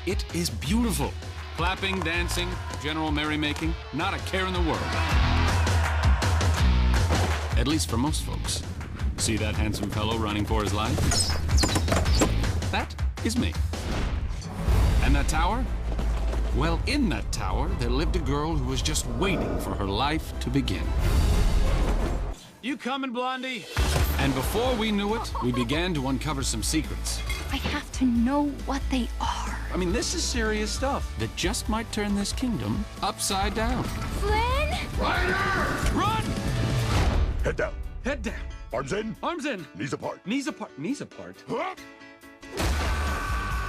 It is beautiful. Clapping, dancing, general merrymaking, not a care in the world. At least for most folks. See that handsome fellow running for his life? That is me. And that tower? Well, in that tower, there lived a girl who was just waiting for her life to begin. You coming, Blondie? And before we knew it, we began to uncover some secrets. I have to know what they are. I mean, this is serious stuff that just might turn this kingdom upside down. Flynn? Ryder! Run! Head down. Head down. Arms in. Arms in. Knees apart. Knees apart. Knees apart. Huh?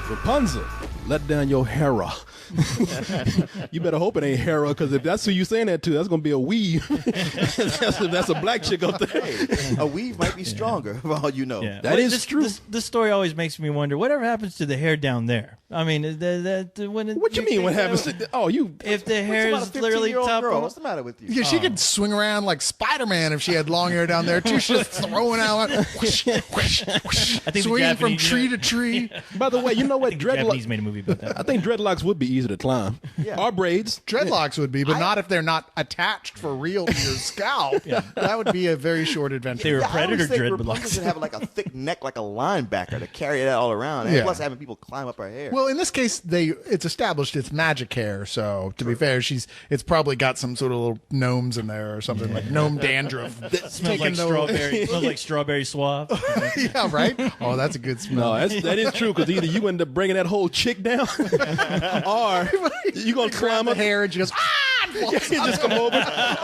Rapunzel, let down your Hera. You better hope it ain't Hera, because if that's who you saying that to, that's gonna be a weave. that's a black chick up there. Hey, a weave might be stronger, for all you know. Yeah. That is true. This story always makes me wonder, whatever happens to the hair down there? I mean, What you mean? What happens? If the hair is literally top girl. of... What's the matter with you? Yeah, she could swing around like Spider-Man if she had long hair down there too. She's just throwing out, whoosh, whoosh, whoosh, I think the swinging from Japanese- tree to tree. By the way, you know what? I think the Japanese Dreadlocks. made a movie about that. I think dreadlocks would be easy to climb. Yeah. Or braids. Dreadlocks would be, but not if they're not attached for real to your scalp. That would be a very short adventure. They were Yeah, I predator always think dreadlocks. Rapunzel should have like a thick neck like a linebacker to carry that all around. And Yeah. plus having people climb up her hair. Well, in this case, it's established it's magic hair. So to be fair, it's probably got some sort of little gnomes in there or something like gnome dandruff. Smells like strawberry. Smells like strawberry suave. Yeah, right. Oh, that's a good smell. No, that is true, because either you end up bringing that whole chick down, or you gonna climb the up. hair and just You just come over,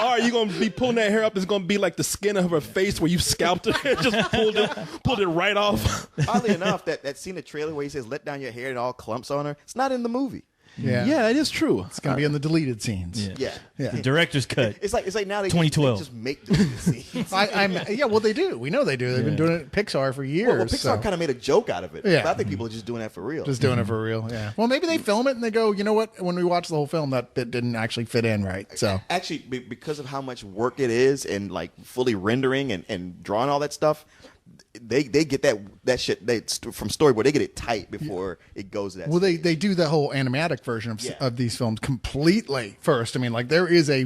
or you gonna be pulling that hair up. It's gonna be like the skin of her face where you scalped her, just pulled it right off. Oddly enough, that scene in the trailer where he says, "Let down your hair," and all clumps on her. It's not in the movie. Yeah, it is true. It's gonna be in the deleted scenes. Yeah. The director's cut. It's like now they 2012. just make deleted scenes. Well, they do. We know they do. They've been doing it at Pixar for years. Well, Pixar kind of made a joke out of it. Yeah. But I think people are just doing that for real. just doing it for real. Yeah. Well, maybe they film it and they go, you know what? When we watch the whole film, that bit didn't actually fit in right. So Actually, because of how much work it is and like fully rendering and drawing all that stuff, they get that shit from storyboard. They get it tight before it goes to that. well, stage. they do the whole animatic version of these films completely first. I mean, like there is a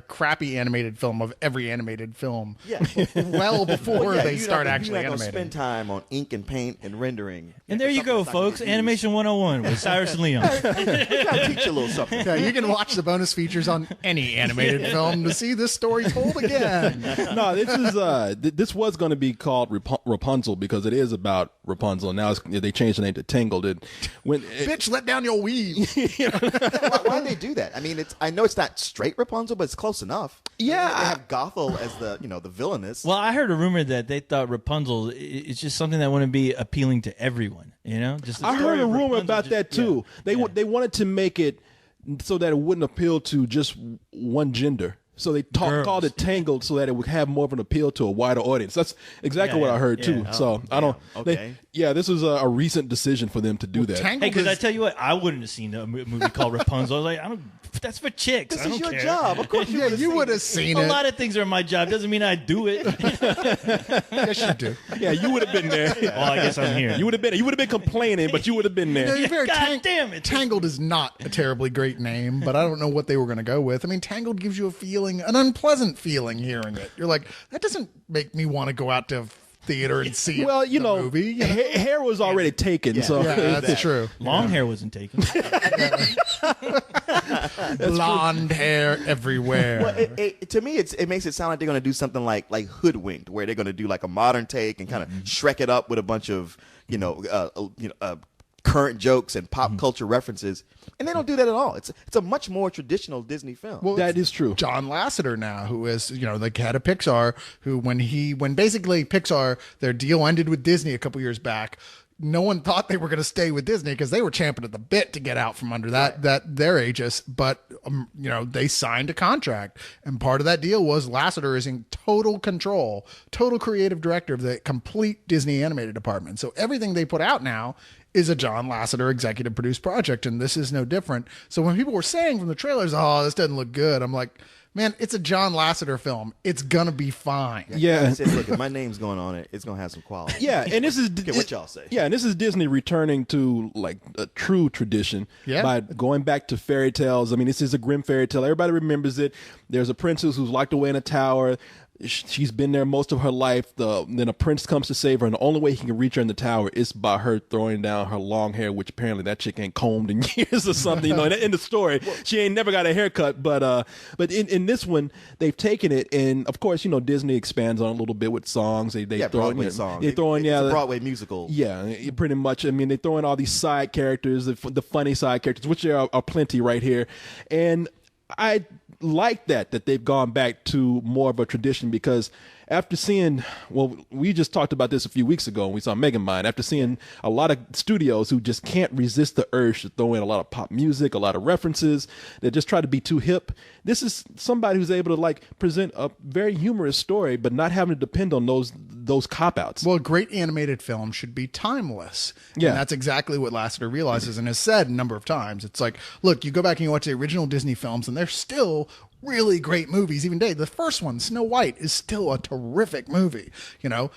crappy animated film of every animated film. Yeah. well before they you're start not, actually you're not gonna animating. spend time on ink and paint and rendering. And there you go, folks. Animation 101 with Cyrus and Leon. We're trying to teach you a little something. Yeah, you can watch the bonus features on any animated film to see this story told again. No, this was going to be called Rapunzel, because it is about Rapunzel. Now they changed the name to Tangled. Bitch, let down your weave. Why'd they do that? I mean, I know it's not straight Rapunzel, but it's close enough. Yeah. They have Gothel as the villainess. Well, I heard a rumor that they thought Rapunzel is just something that wouldn't be appealing to everyone. Just the I story heard a of rumor Rapunzel about that too. They wanted to make it so that it wouldn't appeal to just one gender. So they called it Tangled so that it would have more of an appeal to a wider audience. That's exactly what I heard too. So I don't. Okay. This was a recent decision for them to do that. Hey, because I tell you what, I wouldn't have seen a movie called Rapunzel. I was like, that's for chicks. This I don't is your care. job. Of course, You would have seen A it. lot of things are my job. Doesn't mean I do it. Yes, you do. Yeah, you would have been there. Well, I guess I'm here. You would have been. You would have been complaining, but you would have been No, there. you're very God damn it. Tangled is not a terribly great name, but I don't know what they were going to go with. I mean, Tangled gives you an unpleasant feeling hearing it. You're like, that doesn't make me want to go out to theater and see Well, the movie. hair was already taken, so Yeah, that's true. Long hair wasn't taken. Blonde hair everywhere. Well, to me, it makes it sound like they're going to do something like Hoodwinked, where they're going to do like a modern take and kind of Shrek it up with a bunch of current jokes and pop culture references, and they don't do that at all. It's a much more traditional Disney film. Well, that is true. John Lasseter now, who is, the head of Pixar, who when basically Pixar, their deal ended with Disney a couple years back, no one thought they were going to stay with Disney because they were champing at the bit to get out from under that their aegis. But they signed a contract, and part of that deal was Lasseter is in total control, total creative director of the complete Disney animated department. So everything they put out now is a John Lasseter executive produced project, and this is no different. So when people were saying from the trailers, "Oh, this doesn't look good," I'm like, Man, it's a John Lasseter film. It's gonna be fine. Yeah. I said, look, if my name's going on it, it's gonna have some quality. Yeah, and this is What y'all say? Yeah, and this is Disney returning to like a true tradition by going back to fairy tales. I mean, this is a grim fairy tale. Everybody remembers it. There's a princess who's locked away in a tower. She's been there most of her life. Then a prince comes to save her, and the only way he can reach her in the tower is by her throwing down her long hair, which apparently that chick ain't combed in years or something. You know, in the story, she ain't never got a haircut. But in this one, they've taken it, and of course, you know, Disney expands on it a little bit with songs. They throw in songs. They throw in it's a Broadway musical. Yeah, pretty much. I mean, they throw in all these side characters, the funny side characters, which there are plenty right here, and I like that they've gone back to more of a tradition, because after seeing, well, we just talked about this a few weeks ago when we saw Megamind. After seeing a lot of studios who just can't resist the urge to throw in a lot of pop music, a lot of references, they just try to be too hip. This is somebody who's able to like present a very humorous story, but not having to depend on those cop-outs. Well, a great animated film should be timeless. Yeah. And that's exactly what Lasseter realizes and has said a number of times. It's like, look, you go back and you watch the original Disney films, and they're still really great movies even today. The first one, Snow White, is still a terrific movie, you know.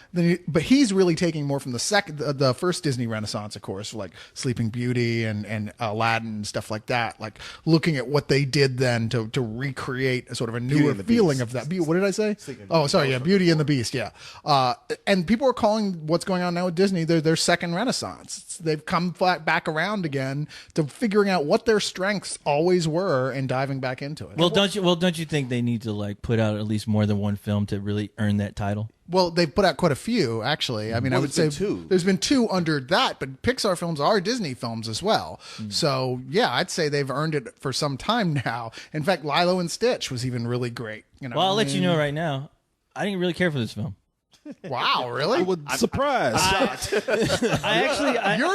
But he's really taking more from the first Disney Renaissance, of course, like Sleeping Beauty and Aladdin and stuff like that. Like looking at what they did then to recreate a sort of a newer feeling of that. What did I say? Oh, sorry, yeah, Beauty and the Beast, yeah. And people are calling what's going on now with Disney their second Renaissance. They've come back around again to figuring out what their strengths always were and diving back into it. Well, don't you think they need to like put out at least more than one film to really earn that title? Well, they've put out quite a few, actually. I mean, I would say there's been two under that, but Pixar films are Disney films as well. So, yeah, I'd say they've earned it for some time now. In fact, Lilo and Stitch was even really great. You know, well, I'll let you know right now, I didn't really care for this film. Wow, really? Surprise! You're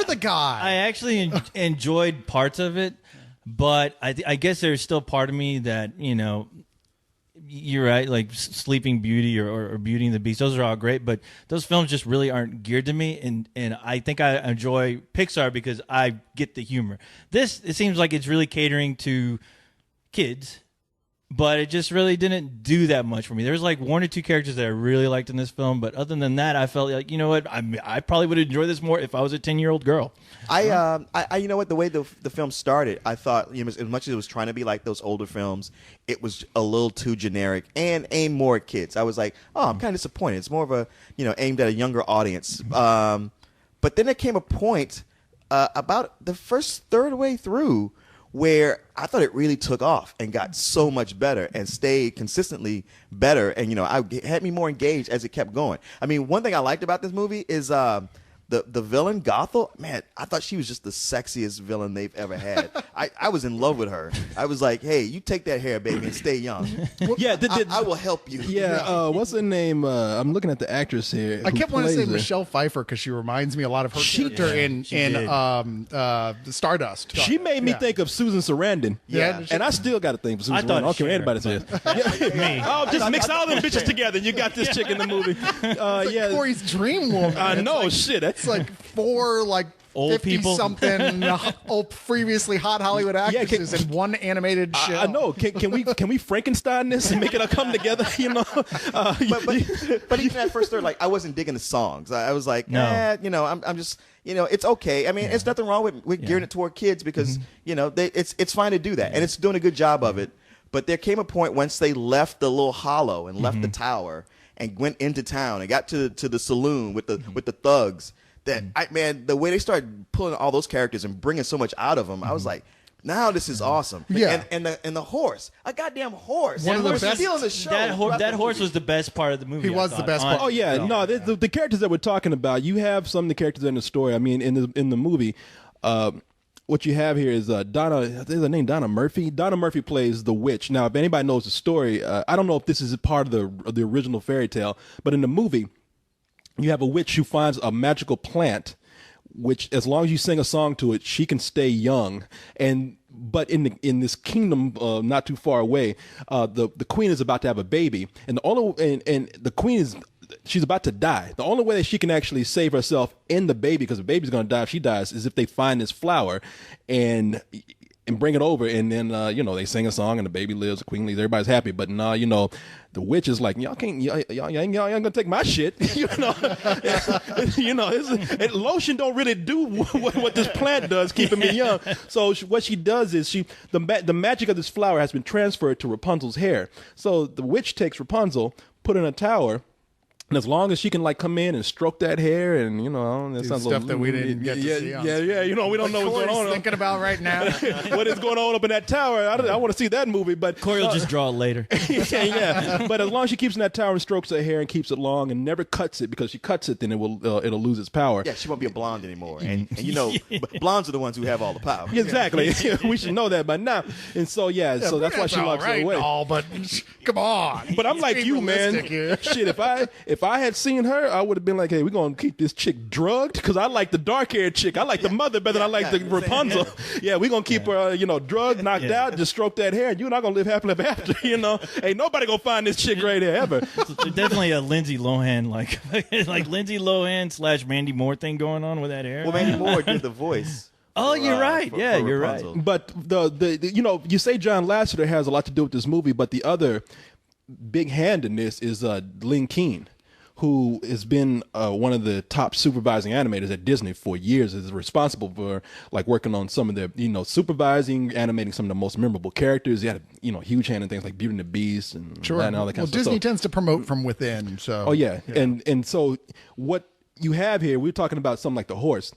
the guy. I actually enjoyed parts of it, but I guess there's still part of me that, you know, you're right, like Sleeping Beauty or Beauty and the Beast. Those are all great, but those films just really aren't geared to me. And I think I enjoy Pixar because I get the humor. This, it seems like it's really catering to kids, but it just really didn't do that much for me. There's like one or two characters that I really liked in this film, but other than that, I felt like, you know what, I probably would enjoy this more if I was a 10-year-old girl. I you know what, the way the film started, I thought, you know, as much as it was trying to be like those older films, it was a little too generic and aimed more at kids. I was like, oh, I'm kind of disappointed. It's more of a, you know, aimed at a younger audience. But then there came a point about the first third way through where I thought it really took off and got so much better and stayed consistently better. And, you know, it had me more engaged as it kept going. I mean, one thing I liked about this movie is the villain, Gothel. Man, I thought she was just the sexiest villain they've ever had. I was in love with her. I was like, hey, you take that hair, baby, and stay young. Yeah, I will help you. Yeah, what's her name? I'm looking at the actress here. I kept wanting to say Michelle Pfeiffer because she reminds me a lot of her character in Stardust. She made me think of Susan Sarandon. Yeah. And I still got to think of Susan Sarandon. I don't care what anybody says. Me. Oh, just mix all them bitches together and you got this chick in the movie. Like Corey's dream woman. I know, shit. It's like four old 50 people, something old previously hot Hollywood actresses in one animated show. I know. Can we Frankenstein this and make it all come together? You know. But even at first third, like I wasn't digging the songs. I was like, No. you know, I'm just, you know, it's okay. I mean, it's nothing wrong with gearing it toward kids because you know it's fine to do that, and it's doing a good job of it. But there came a point once they left the little hollow and left the tower and went into town and got to the saloon with the thugs. That the way they started pulling all those characters and bringing so much out of them, I was like, now this is awesome. Yeah. And the horse, a goddamn horse. One of the best- stealing the show. that horse was the best part of the movie. He was the best part. Oh yeah, no, the characters that we're talking about, you have some of the characters in the story. I mean, in the movie, what you have here is Donna. I think the name Donna Murphy. Donna Murphy plays the witch. Now, if anybody knows the story, I don't know if this is part of the original fairy tale, but in the movie, you have a witch who finds a magical plant, which, as long as you sing a song to it, she can stay young. But in this kingdom not too far away, the queen is about to have a baby, and the queen she's about to die. The only way that she can actually save herself and the baby, because the baby's going to die if she dies, is if they find this flower, and and bring it over, and then they sing a song, and the baby lives, the queen leaves, everybody's happy. But no, the witch is like, y'all ain't gonna take my shit. Lotion don't really do what this plant does, keeping me young. So what she does is the magic of this flower has been transferred to Rapunzel's hair. So the witch takes Rapunzel, put her in a tower. And as long as she can come in and stroke that hair, and that sounds stuff that we didn't get to see. We don't know what's going on. Thinking about right now, what is going on up in that tower? I want to see that movie, but Corey will just draw it later. yeah. But as long as she keeps in that tower and strokes her hair and keeps it long and never cuts it, because she cuts it, then it'll lose its power. Yeah, she won't be a blonde anymore, and blondes are the ones who have all the power. Exactly. We should know that by now. And so so that's why she locks it away. But come on. But I'm like you, man. Shit, if I had seen her, I would have been like, hey, we're going to keep this chick drugged, because I like the dark-haired chick. I like the mother better than I like the Rapunzel. Yeah, we're going to keep her, drugged, knocked out, just stroke that hair, and you're not going to live happily ever after, Ain't nobody going to find this chick right here ever. There's definitely a Lindsay Lohan, like Lindsay Lohan / Mandy Moore thing going on with that hair. Well, Mandy Moore did the voice. Oh, you're right. Yeah, you're right. But the you say John Lasseter has a lot to do with this movie, but the other big hand in this is Lynn Keane, who has been one of the top supervising animators at Disney for years, is responsible for working on some of the, supervising, animating some of the most memorable characters. He had a huge hand in things like Beauty and the Beast and, and all that kind of stuff. Disney tends to promote from within. So. Oh yeah. And so what you have here, we're talking about something like The Horse.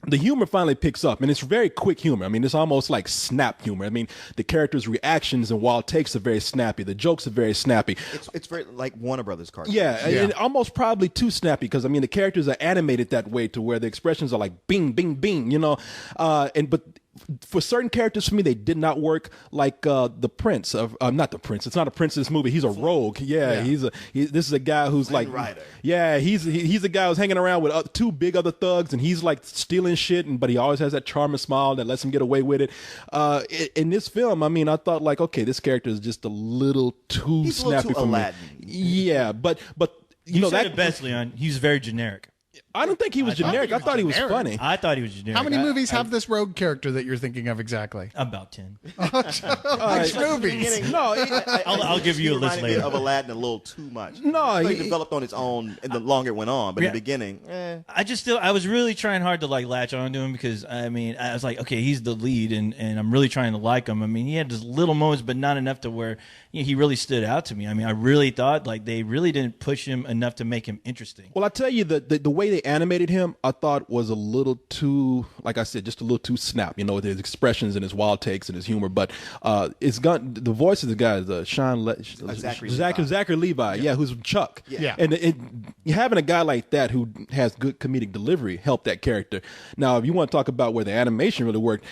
The humor finally picks up, and it's very quick humor. I mean, it's almost like snap humor. I mean, the characters' reactions and wild takes are very snappy. The jokes are very snappy. It's very like Warner Brothers cartoons. Yeah, and almost probably too snappy, because the characters are animated that way to where the expressions are like bing, bing, bing. But for certain characters, for me, they did not work. Like the prince of not the prince. It's not a prince in this movie. He's a rogue. Yeah. This is a guy who's like, Rider. Yeah, he's a guy who's hanging around with two big other thugs, and he's like stealing shit, but he always has that charming smile that lets him get away with it. In this film, I thought okay, this character is just a little too snappy for Aladdin. me. Yeah, but you said it best, Leon. He's very generic. I don't think he was generic. I thought he was funny. I thought he was generic. How many movies have this rogue character that you're thinking of exactly? About 10. Which movies? No, I'll give you a list later. Of Aladdin a little too much. No, he developed on its own, and the longer it went on. But in the beginning, I was really trying hard to latch on to him, because I was like, okay, he's the lead, and I'm really trying to like him. He had just little moments, but not enough to where he really stood out to me. I really thought they really didn't push him enough to make him interesting. Well, I tell you, the way they animated him, I thought was a little too, like I said, just a little too snap, with his expressions and his wild takes and his humor. But the voice of the guy is Zachary Levi, who's Chuck. Yeah. And having a guy like that who has good comedic delivery helped that character. Now, if you want to talk about where the animation really worked,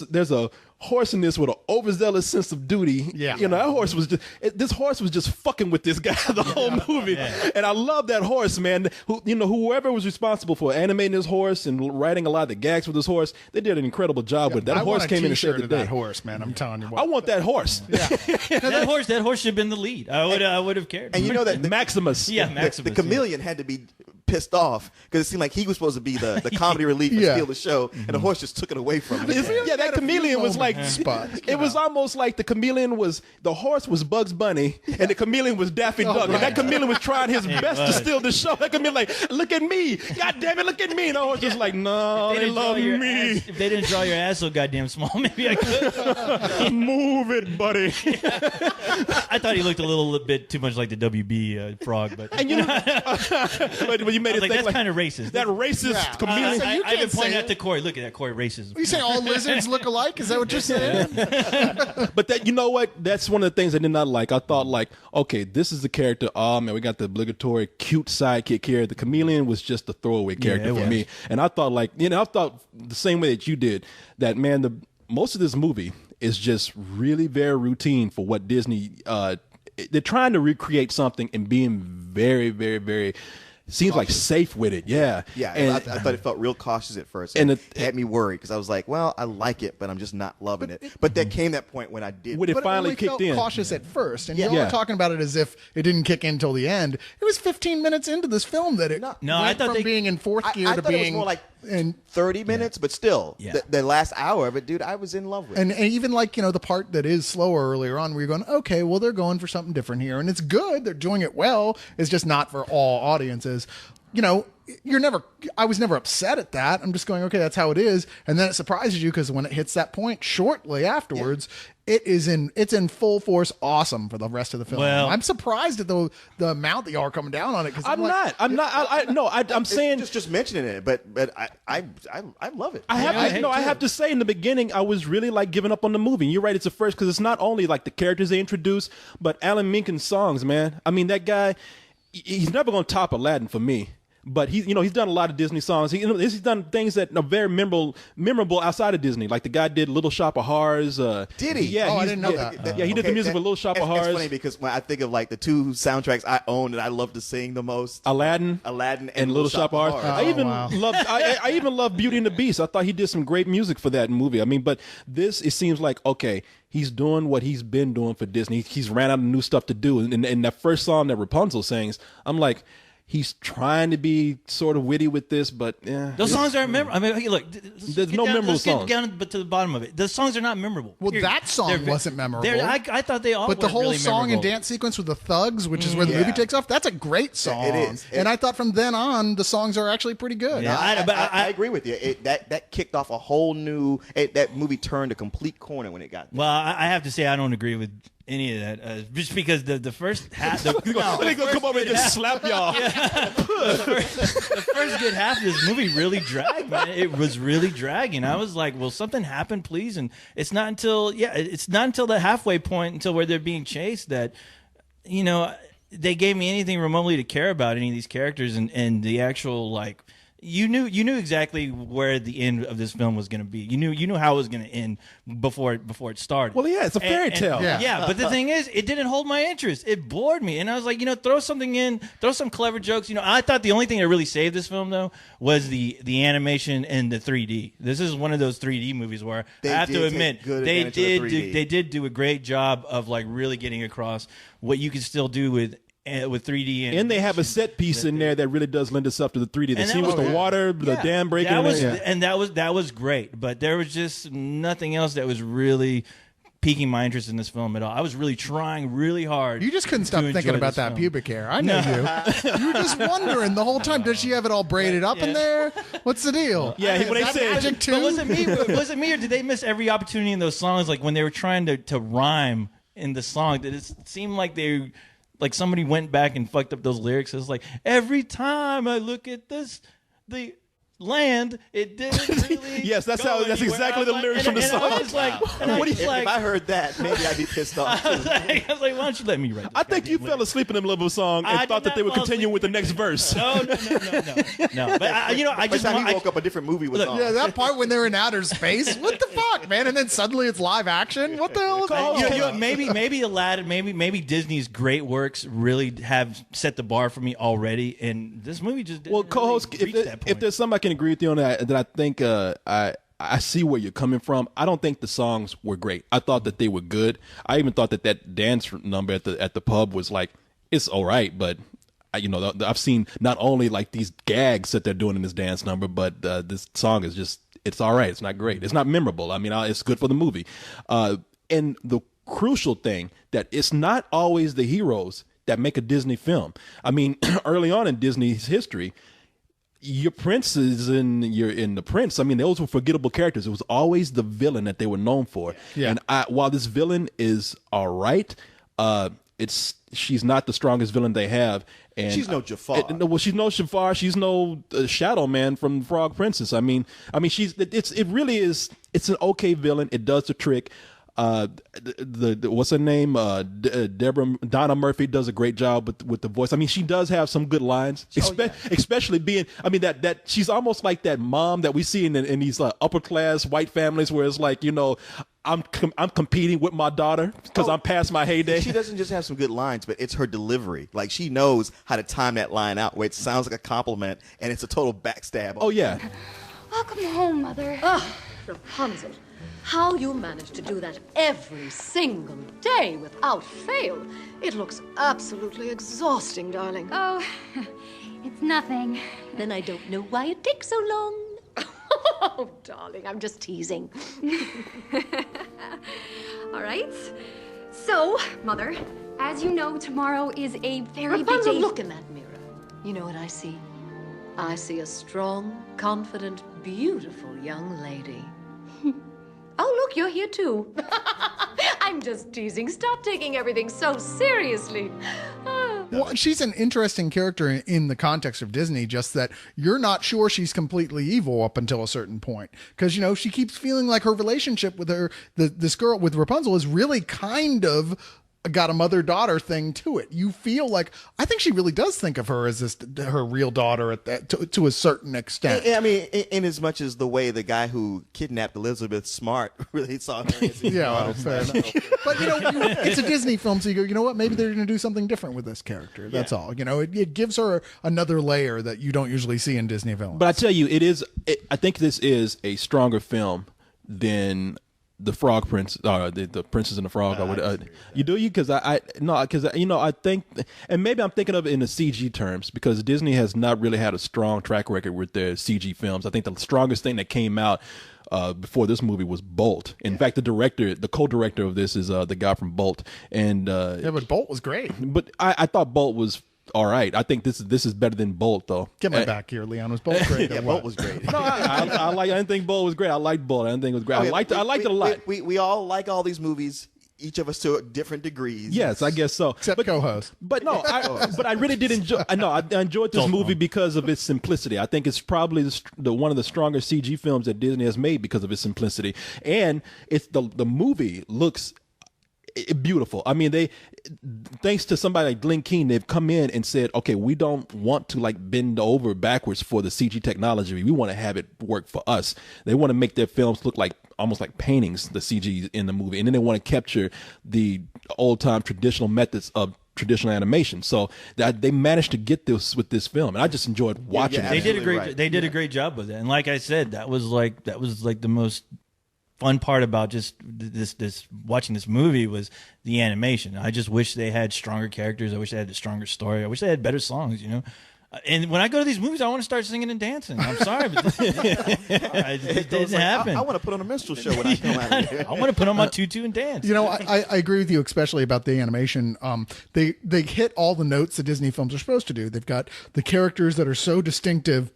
there's a horse in this with an overzealous sense of duty. Yeah. That horse was this horse was just fucking with this guy the whole movie. Yeah. And I love that horse, man. Whoever was responsible for animating this horse and writing a lot of the gags with this horse, they did an incredible job with it. That horse came in and saved the day. That horse, man. I'm telling you what. I want that horse. Yeah. That horse should have been the lead. I would have cared. And that Maximus. Yeah, Maximus. The chameleon had to be pissed off, because it seemed like he was supposed to be the comedy relief and steal the show, and the horse just took it away from him. Yeah, that chameleon was like it was almost like the horse was Bugs Bunny and the chameleon was Daffy Duck, and that chameleon was trying his best to steal the show. That chameleon like, look at me, God damn it, look at me, and the horse just like, no, they love me. If they didn't draw your ass so goddamn small, maybe I could. Move it, buddy. I thought he looked a little bit too much like the WB frog, but and but you made it like, think that's kind of racist. That racist chameleon. I've been pointing out to Corey. Look at that, Corey, racism. You say all lizards look alike? Is that what you're saying? But you know what? That's one of the things I did not like. I thought okay, this is the character. Oh man, we got the obligatory cute sidekick here. The chameleon was just a throwaway character for me. And I thought I thought the same way that you did. That man, most of this movie is just really very routine for what Disney. They're trying to recreate something and being very, very, very. Seems like safe with it, yeah. Yeah, and I thought it felt real cautious at first. And it had me worried, because I was like, well, I like it, but I'm just not loving it. But there came that point when I did. When it finally really kicked felt in. Cautious at first, and you're talking about it as if it didn't kick in until the end. It was 15 minutes into this film that it I thought from being in fourth gear to thought being it was more like And 30 minutes, but still, Yeah. the last hour of it, dude, I was in love with. And even like, the part that is slower earlier on where you're going, okay, well, they're going for something different here. And it's good. They're doing it well. It's just not for all audiences. I was never upset at that. I'm just going, okay, that's how it is. And then it surprises you because when it hits that point shortly afterwards, it's in full force awesome for the rest of the film. Well- I'm surprised at the amount that y'all are coming down on it. Cause I'm saying just mentioning it, but I love it. I have to say in the beginning I was really like giving up on the movie. And you're right, it's a first because it's not only like the characters they introduce, but Alan Menken's songs, man. I mean, that guy, he's never going to top Aladdin for me. But he's done a lot of Disney songs. He's done things that are very memorable outside of Disney. Like the guy did Little Shop of Horrors. Did he? Oh, I didn't know that. Yeah, he did the music for Little Shop of Horrors. It's funny because when I think of like the two soundtracks I own that I love to sing the most, Aladdin and Little Shop of Horrors. I even love Beauty and the Beast. I thought he did some great music for that movie. I mean, but this, it seems like, okay, he's doing what he's been doing for Disney. He's ran out of new stuff to do. And that first song that Rapunzel sings, I'm like, he's trying to be sort of witty with this, but yeah. Those songs aren't memorable. I mean, hey, look, There's no memorable songs. Let's get down to the bottom of it. The songs are not memorable. Well, Period. that song wasn't memorable. I thought they all But the weren't whole really song and memorable. dance sequence with the thugs, which is where the movie takes off, that's a great song. It is. And I thought from then on, the songs are actually pretty good. Yeah. I agree with you. That kicked off a whole new. That movie turned a complete corner when it got there. Well, I have to say I don't agree with any of that. Just because the first half, They're gonna come over and just slap y'all. the first good half of this movie really dragged, man. It was really dragging. I was like, will something happen, please? And it's not until the halfway point, until where they're being chased, that they gave me anything remotely to care about any of these characters and the actual like. You knew exactly where the end of this film was going to be. You knew how it was going to end before it started. Well, yeah, it's a fairy tale. Yeah, but the thing is, it didn't hold my interest. It bored me, and I was like, throw something in, throw some clever jokes. I thought the only thing that really saved this film though was the animation and the 3D. This is one of those 3D movies where I have to admit they did do a great job of like really getting across what you can still do with 3D and they have a set piece in there that really does lend itself to the 3D. The scene with the water, the dam breaking. That was great, but there was just nothing else that was really piquing my interest in this film at all. I was really trying really hard. You just couldn't stop thinking about that pubic hair. I know you. You were just wondering the whole time. Does she have it all braided up in there? What's the deal? Yeah, when they said magic too. But was it me, or did they miss every opportunity in those songs? Like when they were trying to rhyme in the song, that it seemed like they. Like somebody went back and fucked up those lyrics. It's like, every time I look at the land, it didn't really. Yes, that's exactly the lyrics from the song. I was like, If I heard that, maybe I'd be pissed off. I was like, why don't you let me write this? I think you fell asleep in the middle of a song and thought that they would continue with the next verse. No. But I By just the time he woke up, a different movie was on. Yeah, that part when they're in outer space. What the fuck, man? And then suddenly it's live action. What the hell is all that? maybe Aladdin, maybe Disney's great works really have set the bar for me already, and this movie just didn't co-host, really reach that point. if there's something I can agree with you on that I think I see where you're coming from. I don't think the songs were great. I thought that they were good. I even thought that dance number at the pub was like, it's all right, but I've seen not only like these gags that they're doing in this dance number, but this song is just, it's all right. It's not great. It's not memorable. I mean, it's good for the movie. And the crucial thing that it's not always the heroes that make a Disney film. I mean, early on in Disney's history, your princes and the prince, I mean, those were forgettable characters. It was always the villain that they were known for. Yeah. And while this villain is all right, she's not the strongest villain they have. And She's no Jafar. She's no Jafar. She's no Shadow Man from Frog Princess. I mean, it really is. It's an okay villain. It does the trick. What's her name? Donna Murphy does a great job with the voice. I mean, she does have some good lines, especially being. I mean, that she's almost like that mom that we see in these upper class white families, where it's like, I'm competing with my daughter because I'm past my heyday. She doesn't just have some good lines, but it's her delivery. Like, she knows how to time that line out where it sounds like a compliment and it's a total backstab. Oh yeah. Welcome home, Mother. Rapunzel, how you manage to do that every single day without fail. It looks absolutely exhausting, darling. Oh, it's nothing. Then I don't know why it takes so long. Oh, darling, I'm just teasing. All right. So, Mother, as you know, tomorrow is a very big Rapunzel, day. look in that mirror. You know what I see? I see a strong, confident, beautiful young lady. Oh, look, you're here too. I'm just teasing. Stop taking everything so seriously. Well, she's an interesting character in the context of Disney, just that you're not sure she's completely evil up until a certain point. Because, she keeps feeling like her relationship with this girl, with Rapunzel, is really kind of got a mother-daughter thing to it. You feel like, I think she really does think of her as her real daughter at that, to a certain extent. I mean, in as much as the way the guy who kidnapped Elizabeth Smart really saw her as his daughter. Fair enough. But, it's a Disney film, so you go, you know what? Maybe they're going to do something different with this character. That's all. It gives her another layer that you don't usually see in Disney films. But I tell you, I think this is a stronger film than the Frog Prince, the Princess and the Frog. You do, because I think, and maybe I'm thinking of it in the CG terms, because Disney has not really had a strong track record with their CG films. I think the strongest thing that came out before this movie was Bolt. In fact, the co-director of this is the guy from Bolt, and but Bolt was great. But I thought Bolt was all right. I think this is better than Bolt, though. Get my back here, Leon. Was Bolt great? Yeah, Bolt was great. No, I didn't think Bolt was great. I liked Bolt. I didn't think it was great. I liked it a lot. We all like all these movies, each of us to different degrees. Yes, I guess so. Except co-host. But no, I really did enjoy. I enjoyed this movie because of its simplicity. I think it's probably one of the stronger CG films that Disney has made because of its simplicity, and it's the movie looks beautiful. I mean, thanks to somebody like Glenn Keane, they've come in and said, okay, we don't want to bend over backwards for the CG technology. We want to have it work for us. They want to make their films look like almost like paintings, the CG in the movie, and then they want to capture the old time traditional methods of traditional animation. So they managed to get this with this film, and I just enjoyed watching it. They did a great job with it, and like I said, that was like the most fun part about just this watching this movie was the animation. I just wish they had stronger characters. I wish they had a stronger story. I wish they had better songs, And when I go to these movies, I want to start singing and dancing. I'm sorry, but it didn't happen. I want to put on a minstrel show when I come out of here. I want to put on my tutu and dance. I agree with you, especially about the animation. They hit all the notes that Disney films are supposed to do. They've got the characters that are so distinctive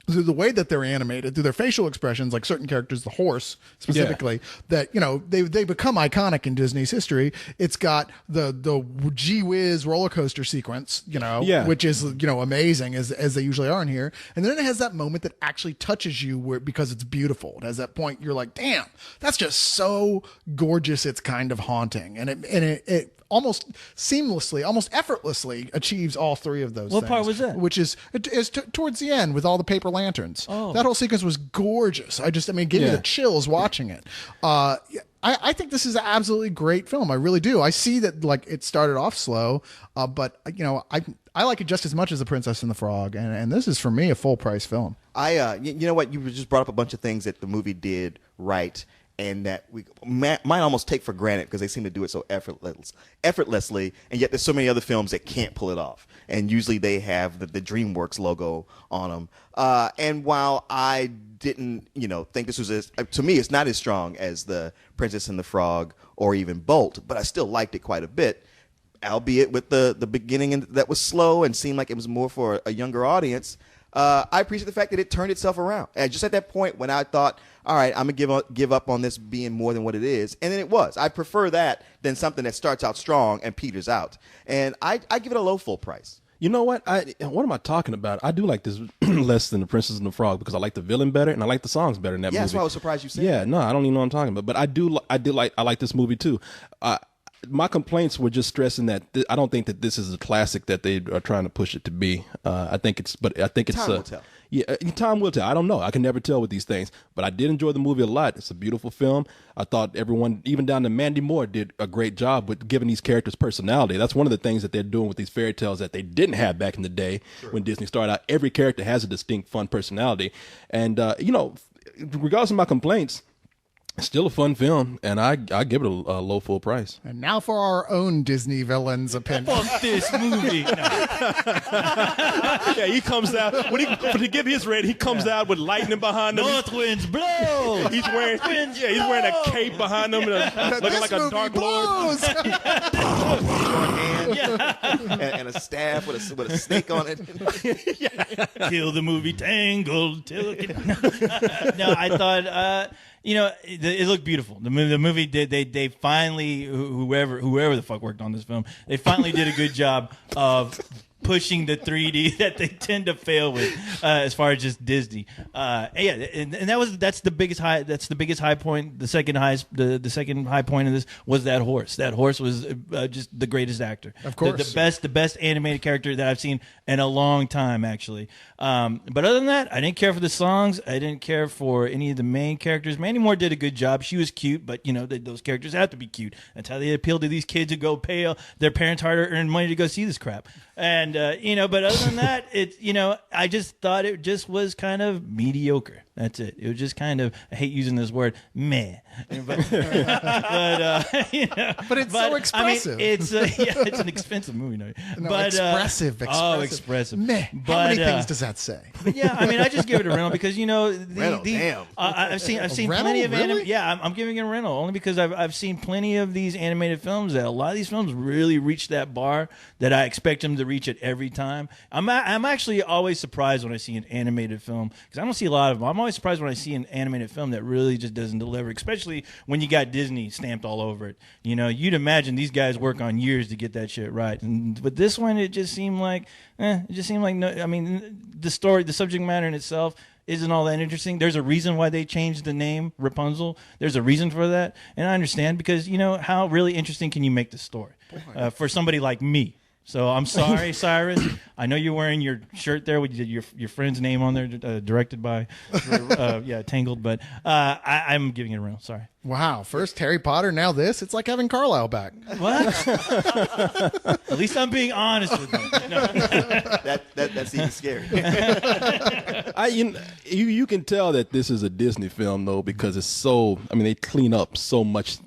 through the way that they're animated, through their facial expressions, like certain characters, the horse specifically, that they become iconic in Disney's history. It's got the gee whiz roller coaster sequence, which is amazing as they usually are in here, and then it has that moment that actually touches you because it's beautiful. It has that point you're like, damn, that's just so gorgeous. It's kind of haunting, and it almost seamlessly, almost effortlessly achieves all three of those things. What part was that? Which is towards the end with all the paper lanterns. Oh. That whole sequence was gorgeous. Give me the chills watching it. I think this is an absolutely great film. I really do. I see that it started off slow, but I like it just as much as The Princess and the Frog, and this is for me a full price film. You know what? You just brought up a bunch of things that the movie did right, and that we might almost take for granted because they seem to do it so effortlessly, and yet there's so many other films that can't pull it off. And usually they have the DreamWorks logo on them. And while I didn't, think this was to me, it's not as strong as The Princess and the Frog or even Bolt, but I still liked it quite a bit, albeit with the beginning that was slow and seemed like it was more for a younger audience. I appreciate the fact that it turned itself around. And just at that point when I thought, all right, I'm going to give up on this being more than what it is. And then it was. I prefer that than something that starts out strong and peters out. And I give it a low full price. You know what? What am I talking about? I do like this less than The Princess and the Frog because I like the villain better and I like the songs better in that movie. Yeah, that's why I was surprised you said that. that. No, I don't even know what I'm talking about. But I like this movie too. My complaints were just stressing that I don't think that this is a classic that they are trying to push it to be. I think it's time will tell. Yeah, time will tell. I don't know. I can never tell with these things. But I did enjoy the movie a lot. It's a beautiful film. I thought everyone, even down to Mandy Moore, did a great job with giving these characters personality. That's one of the things that they're doing with these fairy tales that they didn't have back in the day when Disney started out. Every character has a distinct, fun personality. And, regardless of my complaints, Still a fun film, and I give it a low full price. And now for our own Disney villains opinion. Fuck this movie. No. Yeah, he comes out to give his rating. He comes out with lightning behind him. North winds blow. He's wearing a cape behind him, looking This like a movie dark lord. blows. And a staff with a snake on it. Kill the movie Tangled. No, I thought it looked beautiful. The movie did. They finally, whoever the fuck worked on this film, they finally did a good job of pushing the 3D that they tend to fail with as far as just Disney. And that's the biggest high. That's the biggest high point. The second high point of this was that horse. That horse was just the greatest actor. Of course, the best animated character that I've seen in a long time, actually. But other than that, I didn't care for the songs. I didn't care for any of the main characters. Mandy Moore did a good job. She was cute, but those characters have to be cute. That's how they appeal to these kids who go pay their parents' hard-earned money to go see this crap. And but other than that, I just thought it just was kind of mediocre. That's it. It was just kind of, I hate using this word, meh. But it's so expressive. I mean, it's an expensive movie. No, but expressive. Oh, expressive. Meh. But, how many things does that say? But yeah, I mean, I just give it a rental because Damn. I've seen rental? plenty of Really? Yeah, I'm giving it a rental only because I've seen plenty of these animated films that a lot of these films really reach that bar that I expect them to reach it every time. I'm actually always surprised when I see an animated film because I don't see a lot of them. I'm always surprised when I see an animated film that really just doesn't deliver, especially when you got Disney stamped all over it. You'd imagine these guys work on years to get that shit right. But this one, it just seemed like no. I mean, the story, the subject matter in itself isn't all that interesting. There's a reason why they changed the name Rapunzel. There's a reason for that, and I understand because how really interesting can you make the story for somebody like me? So I'm sorry, Cyrus. I know you're wearing your shirt there with your friend's name on there, directed by Tangled. But I'm giving it a rental. Sorry. Wow. First Harry Potter, now this. It's like having Carlisle back. What? At least I'm being honest with you. No. That's even scary. You can tell that this is a Disney film though because it's so. I mean, they clean up so much.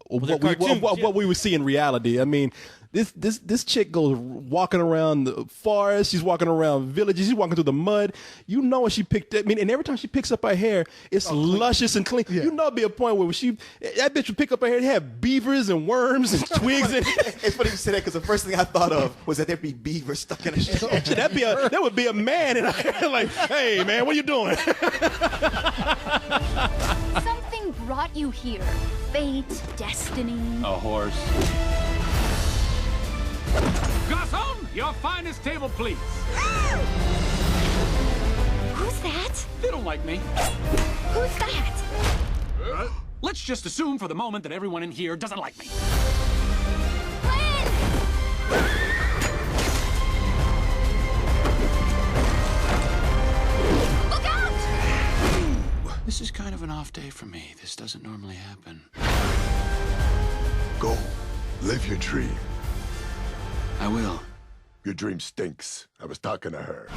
What we would see in reality. I mean. This chick goes walking around the forest. She's walking around villages. She's walking through the mud. When she picked it, and every time she picks up her hair, it's luscious and clean. Yeah. It'd be a point where that bitch would pick up her hair and have beavers and worms and twigs. It's funny you say that because the first thing I thought of was that there'd be beavers stuck in her hair. That would be a man in her hair. Like, hey man, what are you doing? Something brought you here. Fate, destiny. A horse. Garçon, your finest table, please. Who's that? They don't like me. Who's that? Let's just assume for the moment that everyone in here doesn't like me. Glenn! Look out! This is kind of an off day for me. This doesn't normally happen. Go. Live your dream. I will. Your dream stinks. I was talking to her.